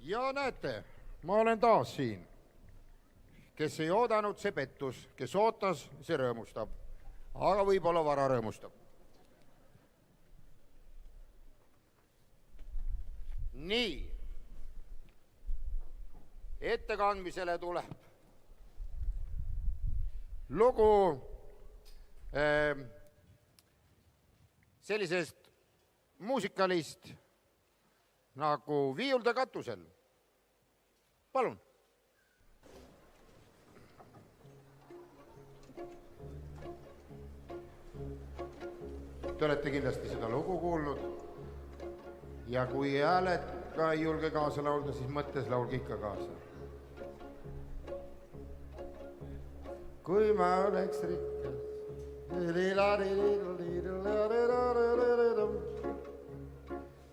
Ja näete, ma olen taas siin. Kes ei oodanud, see pettus. Kes ootas, see rõõmustab. Aga võib-olla vara rõõmustab. Nii. Ettekandmisele tuleb lugu sellisest muusikalist nagu Viiulde katusel. Palun. Te olete kindlasti seda lugu kuulnud ja kui hääled ka ei julge kaasa laulda, siis mõttes laulge ikka kaasa. Kui ma oleks rikkas,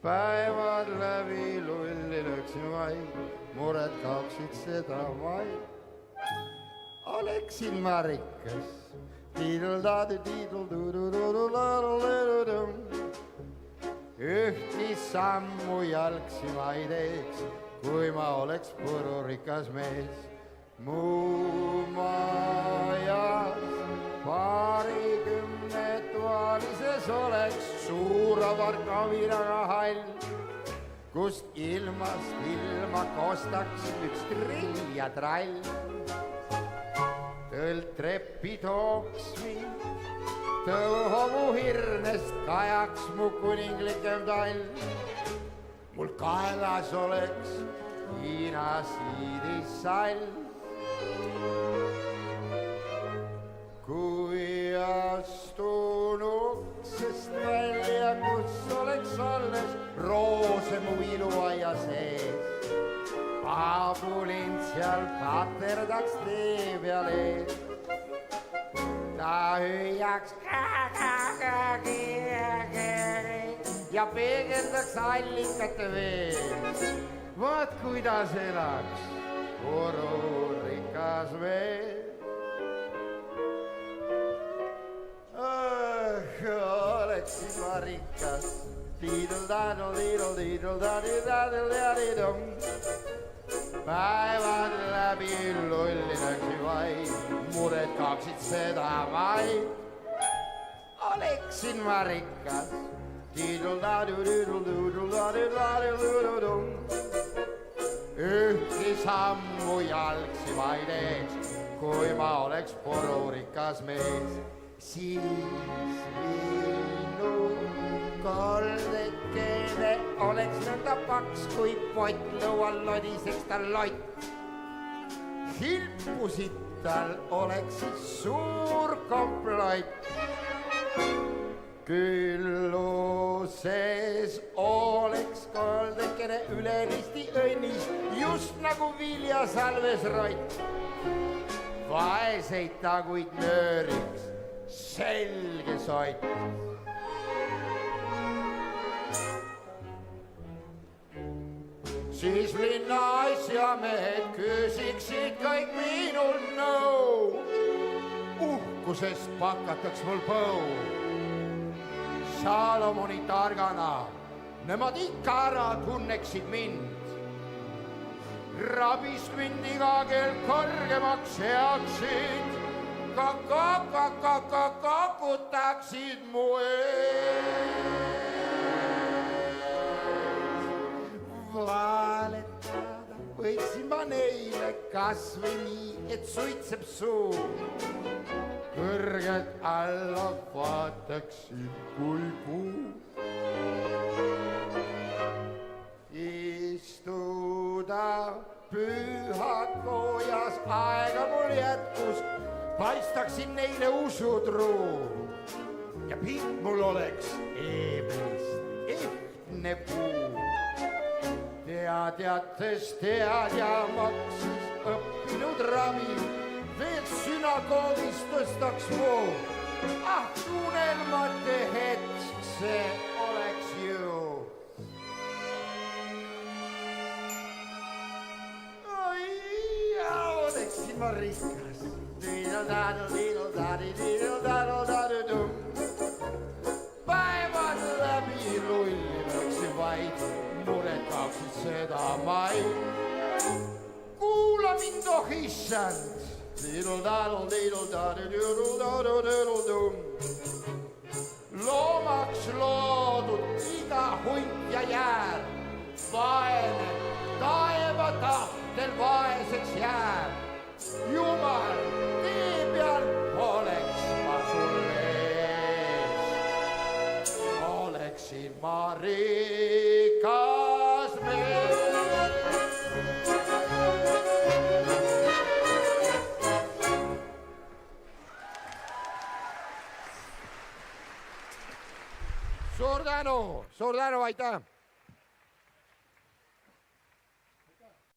päevad läbi lulli lööksin vaid, mured kaoksid seda vaid. Oleksin ma rikkas, ühtki sammu jalgsi ma ei teeks, kui ma oleks pururikas mees. Mu majas paarikümne toalises oleks suur avar kaviraga hall, kust ilmast ilma kostaks üks trill ja trall. Tõlt treppi tooks mind, tõuhovu hirnest kajaks mu kuninglikem tall. Mul kaelas oleks Hiina siidissall. Kui astun uksest välja, kus oleks alles roose mu iluaia sees, aabulint seal paterdaks tee peal ees. Ta hüüaks ja peegeldaks allikate vees. Vaat kuidas elaks pururikas mees. Oleksin ma rikas, päevad läbi lulli lööksin vaid, mured kaoksid seda vaid. Oleksin ma rikas, ühtki sammu jalgsi ma ei teeks, kui ma oleks pururikas mees. Siis minu koldekene oleks nõnda paks, kui pott lõual lodiseks tal lott. Hilpusid tal oleks siis suur komplott. Küllu sees oleks koldekene üle risti õnnis, just nagu viljasalves rott. Vaeseid taguid nööriks selge sott. Siis linna asjamehed küsiksid kõik minul nõu. Uhkusest pakataks mul põu. Salomoni targana nemad ikka ära tunneksid mind. Rabist mind iga kell kõrgemaks seaksid, kokutaksid mu ees. Valetada võiksin ma neile kas või nii, et suitseb suu. Kõrgelt alla vaataksin kui kuu. Istuda pühakoojas aega mul jätkus, paistaksin neile usutruu ja pilt mul oleks eeblist ehtne puu. Teadjates tead ja maksis õppinud ravi, veel sünagoogis tõstaks voo. Ah, unelmate hetk see oleks ju. Oi, ja oleksin ma rikas. Päevad läbi lulli läksin vaid, mured kaoksid seda maid. oh issand. Loomaks loodud iga hunt ja jäär, vaene taeva tahtel vaeseks jääb. Jumal, tee peal oleks ma sul ees, oleksin ma rikas mees. Suur tänu, aitäh!